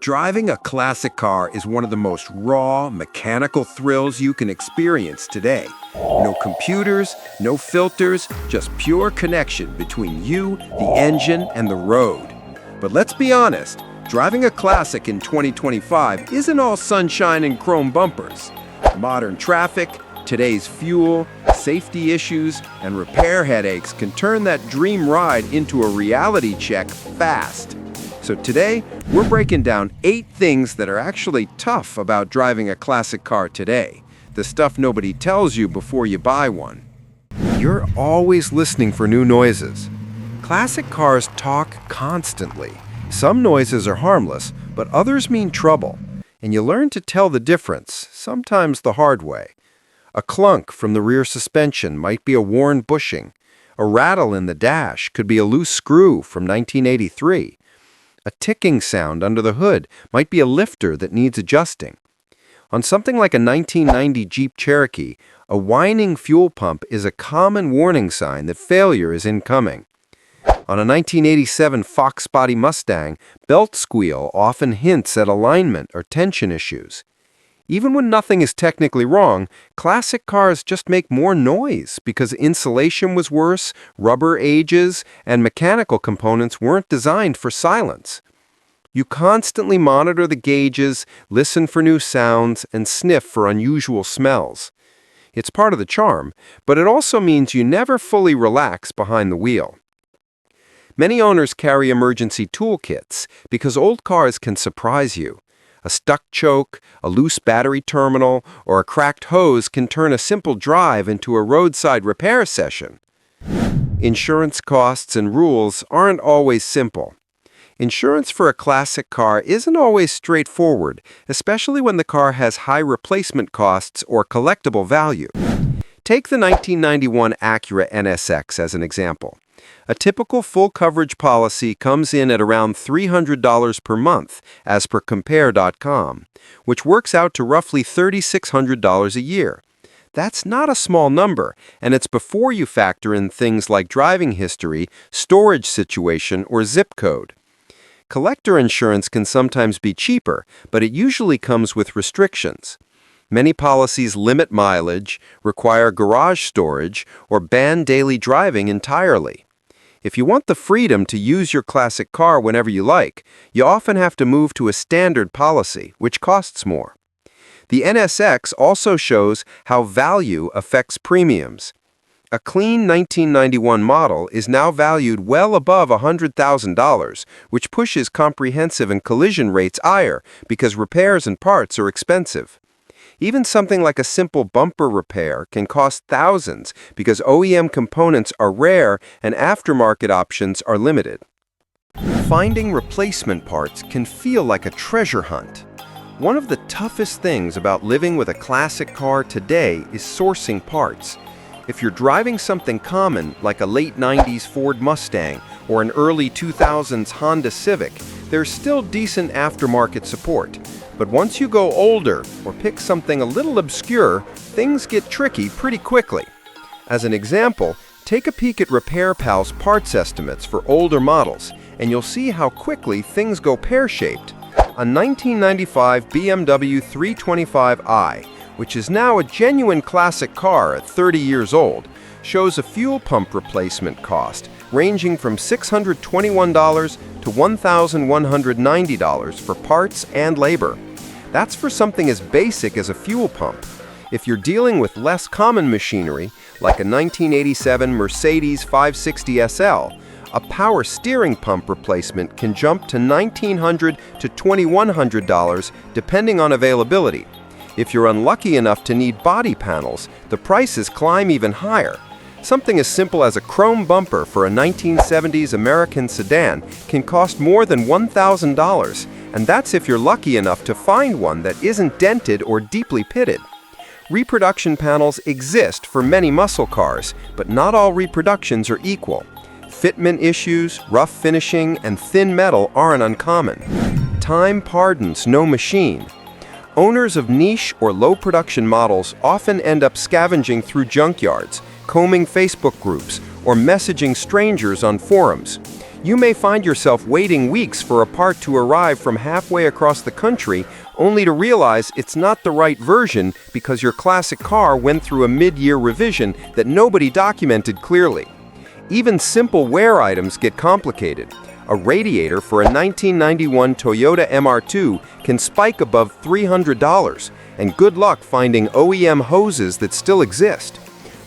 Driving a classic car is one of the most raw, mechanical thrills you can experience today. No computers, no filters, just pure connection between you, the engine, and the road. But let's be honest, driving a classic in 2025 isn't all sunshine and chrome bumpers. Modern traffic, today's fuel, safety issues, and repair headaches can turn that dream ride into a reality check fast. So today, we're breaking down 8 things that are actually tough about driving a classic car today. The stuff nobody tells you before you buy one. You're always listening for new noises. Classic cars talk constantly. Some noises are harmless, but others mean trouble. And you learn to tell the difference, sometimes the hard way. A clunk from the rear suspension might be a worn bushing. A rattle in the dash could be a loose screw from 1983. A ticking sound under the hood might be a lifter that needs adjusting. On something like a 1990 Jeep Cherokee, a whining fuel pump is a common warning sign that failure is incoming. On a 1987 Fox Body Mustang, belt squeal often hints at alignment or tension issues. Even when nothing is technically wrong, classic cars just make more noise because insulation was worse, rubber ages, and mechanical components weren't designed for silence. You constantly monitor the gauges, listen for new sounds, and sniff for unusual smells. It's part of the charm, but it also means you never fully relax behind the wheel. Many owners carry emergency toolkits because old cars can surprise you. A stuck choke, a loose battery terminal, or a cracked hose can turn a simple drive into a roadside repair session. Insurance costs and rules aren't always simple. Insurance for a classic car isn't always straightforward, especially when the car has high replacement costs or collectible value. Take the 1991 Acura NSX as an example. A typical full-coverage policy comes in at around $300 per month, as per Compare.com, which works out to roughly $3,600 a year. That's not a small number, and it's before you factor in things like driving history, storage situation, or zip code. Collector insurance can sometimes be cheaper, but it usually comes with restrictions. Many policies limit mileage, require garage storage, or ban daily driving entirely. If you want the freedom to use your classic car whenever you like, you often have to move to a standard policy, which costs more. The NSX also shows how value affects premiums. A clean 1991 model is now valued well above $100,000, which pushes comprehensive and collision rates higher because repairs and parts are expensive. Even something like a simple bumper repair can cost thousands because OEM components are rare and aftermarket options are limited. Finding replacement parts can feel like a treasure hunt. One of the toughest things about living with a classic car today is sourcing parts. If you're driving something common like a late 90s Ford Mustang or an early 2000s Honda Civic, there's still decent aftermarket support. But once you go older or pick something a little obscure, things get tricky pretty quickly. As an example, take a peek at Repair Pal's parts estimates for older models, and you'll see how quickly things go pear-shaped. A 1995 BMW 325i, which is now a genuine classic car at 30 years old, shows a fuel pump replacement cost ranging from $621 to $1,190 for parts and labor. That's for something as basic as a fuel pump. If you're dealing with less common machinery, like a 1987 Mercedes 560 SL, a power steering pump replacement can jump to $1,900 to $2,100 depending on availability. If you're unlucky enough to need body panels, the prices climb even higher. Something as simple as a chrome bumper for a 1970s American sedan can cost more than $1,000, and that's if you're lucky enough to find one that isn't dented or deeply pitted. Reproduction panels exist for many muscle cars, but not all reproductions are equal. Fitment issues, rough finishing, and thin metal aren't uncommon. Time pardons no machine. Owners of niche or low production models often end up scavenging through junkyards, combing Facebook groups, or messaging strangers on forums. You may find yourself waiting weeks for a part to arrive from halfway across the country, only to realize it's not the right version because your classic car went through a mid-year revision that nobody documented clearly. Even simple wear items get complicated. A radiator for a 1991 Toyota MR2 can spike above $300, and good luck finding OEM hoses that still exist.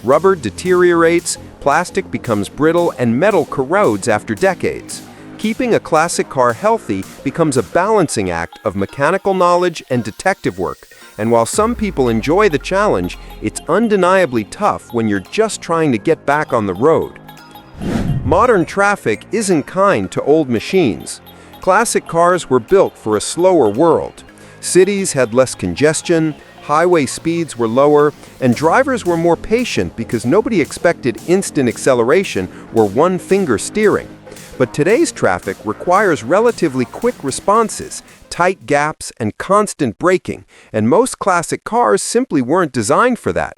Rubber deteriorates, plastic becomes brittle, and metal corrodes after decades. Keeping a classic car healthy becomes a balancing act of mechanical knowledge and detective work, and while some people enjoy the challenge, it's undeniably tough when you're just trying to get back on the road. Modern traffic isn't kind to old machines. Classic cars were built for a slower world. Cities had less congestion, highway speeds were lower, and drivers were more patient because nobody expected instant acceleration or one-finger steering. But today's traffic requires relatively quick responses, tight gaps, and constant braking, and most classic cars simply weren't designed for that.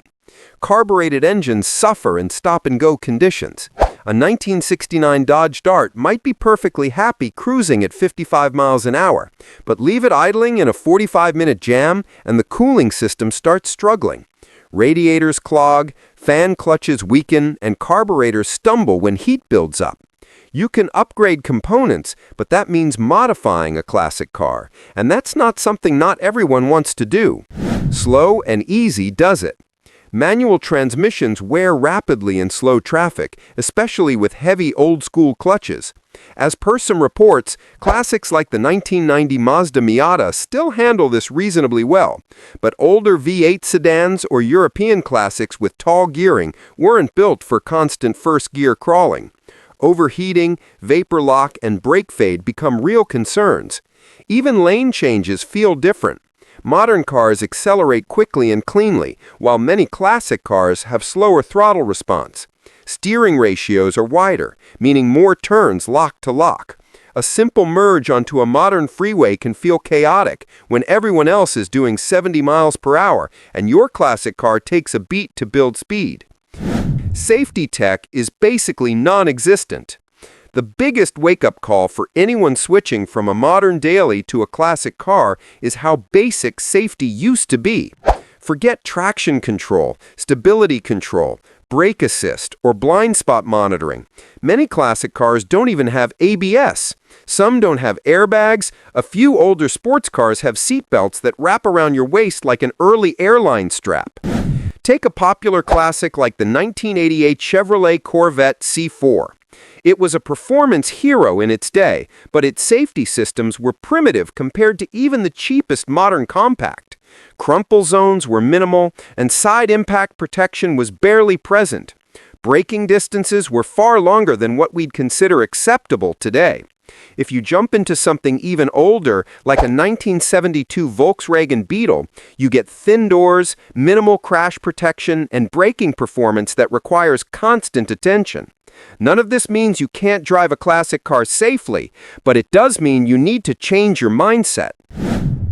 Carbureted engines suffer in stop-and-go conditions. A 1969 Dodge Dart might be perfectly happy cruising at 55 miles an hour, but leave it idling in a 45-minute jam and the cooling system starts struggling. Radiators clog, fan clutches weaken, and carburetors stumble when heat builds up. You can upgrade components, but that means modifying a classic car, and that's not something not everyone wants to do. Slow and easy does it. Manual transmissions wear rapidly in slow traffic, especially with heavy old-school clutches. As per some reports, classics like the 1990 Mazda Miata still handle this reasonably well, but older V8 sedans or European classics with tall gearing weren't built for constant first-gear crawling. Overheating, vapor lock, and brake fade become real concerns. Even lane changes feel different. Modern cars accelerate quickly and cleanly, while many classic cars have slower throttle response. Steering ratios are wider, meaning more turns lock to lock. A simple merge onto a modern freeway can feel chaotic when everyone else is doing 70 miles per hour and your classic car takes a beat to build speed. Safety tech is basically non-existent. The biggest wake-up call for anyone switching from a modern daily to a classic car is how basic safety used to be. Forget traction control, stability control, brake assist, or blind spot monitoring. Many classic cars don't even have ABS. Some don't have airbags. A few older sports cars have seatbelts that wrap around your waist like an early airline strap. Take a popular classic like the 1988 Chevrolet Corvette C4. It was a performance hero in its day, but its safety systems were primitive compared to even the cheapest modern compact. Crumple zones were minimal, and side impact protection was barely present. Braking distances were far longer than what we'd consider acceptable today. If you jump into something even older, like a 1972 Volkswagen Beetle, you get thin doors, minimal crash protection, and braking performance that requires constant attention. None of this means you can't drive a classic car safely, but it does mean you need to change your mindset.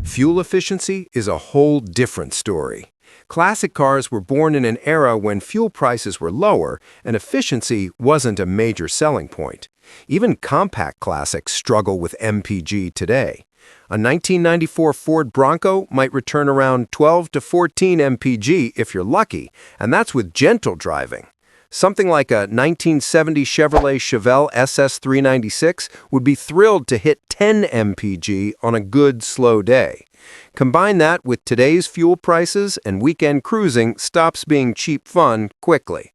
Fuel efficiency is a whole different story. Classic cars were born in an era when fuel prices were lower and efficiency wasn't a major selling point. Even compact classics struggle with MPG today. A 1994 Ford Bronco might return around 12 to 14 MPG if you're lucky, and that's with gentle driving. Something like a 1970 Chevrolet Chevelle SS396 would be thrilled to hit 10 mpg on a good, slow day. Combine that with today's fuel prices and weekend cruising stops being cheap fun quickly.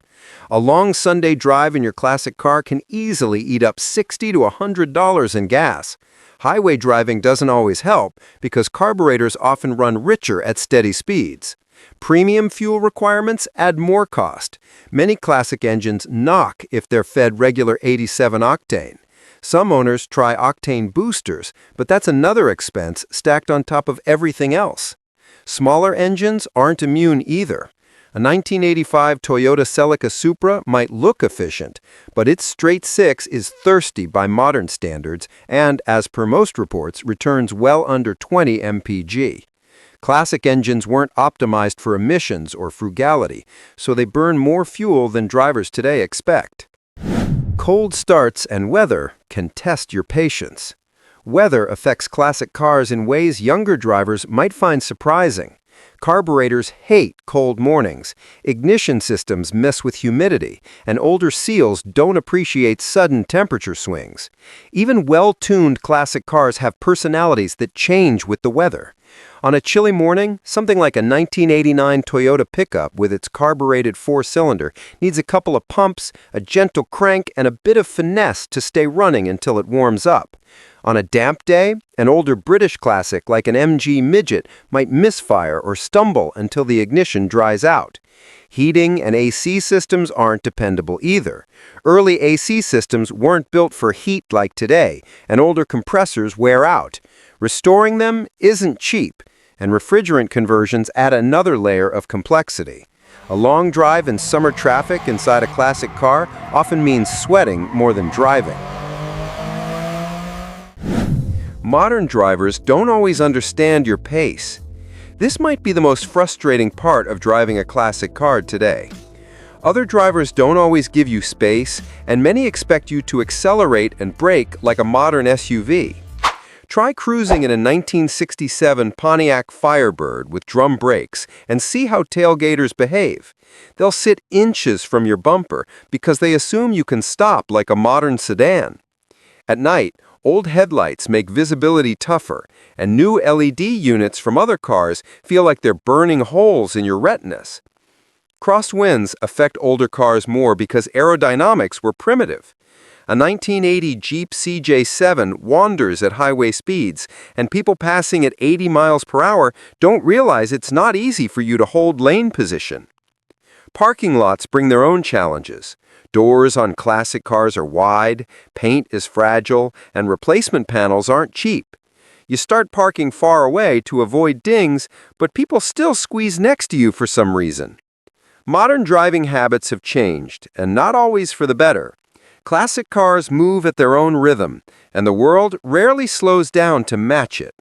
A long Sunday drive in your classic car can easily eat up $60 to $100 in gas. Highway driving doesn't always help because carburetors often run richer at steady speeds. Premium fuel requirements add more cost. Many classic engines knock if they're fed regular 87 octane. Some owners try octane boosters, but that's another expense stacked on top of everything else. Smaller engines aren't immune either. A 1985 Toyota Celica Supra might look efficient, but its straight six is thirsty by modern standards and, as per most reports, returns well under 20 mpg. Classic engines weren't optimized for emissions or frugality, so they burn more fuel than drivers today expect. Cold starts and weather can test your patience. Weather affects classic cars in ways younger drivers might find surprising. Carburetors hate cold mornings, ignition systems mess with humidity, and older seals don't appreciate sudden temperature swings. Even well-tuned classic cars have personalities that change with the weather. On a chilly morning, something like a 1989 Toyota pickup with its carbureted four-cylinder needs a couple of pumps, a gentle crank, and a bit of finesse to stay running until it warms up. On a damp day, an older British classic like an MG Midget might misfire or stumble until the ignition dries out. Heating and AC systems aren't dependable either. Early AC systems weren't built for heat like today, and older compressors wear out. Restoring them isn't cheap, and refrigerant conversions add another layer of complexity. A long drive in summer traffic inside a classic car often means sweating more than driving. Modern drivers don't always understand your pace. This might be the most frustrating part of driving a classic car today. Other drivers don't always give you space, and many expect you to accelerate and brake like a modern SUV. Try cruising in a 1967 Pontiac Firebird with drum brakes and see how tailgaters behave. They'll sit inches from your bumper because they assume you can stop like a modern sedan. At night, old headlights make visibility tougher, and new LED units from other cars feel like they're burning holes in your retinas. Crosswinds affect older cars more because aerodynamics were primitive. A 1980 Jeep CJ7 wanders at highway speeds, and people passing at 80 miles per hour don't realize it's not easy for you to hold lane position. Parking lots bring their own challenges. Doors on classic cars are wide, paint is fragile, and replacement panels aren't cheap. You start parking far away to avoid dings, but people still squeeze next to you for some reason. Modern driving habits have changed, and not always for the better. Classic cars move at their own rhythm, and the world rarely slows down to match it.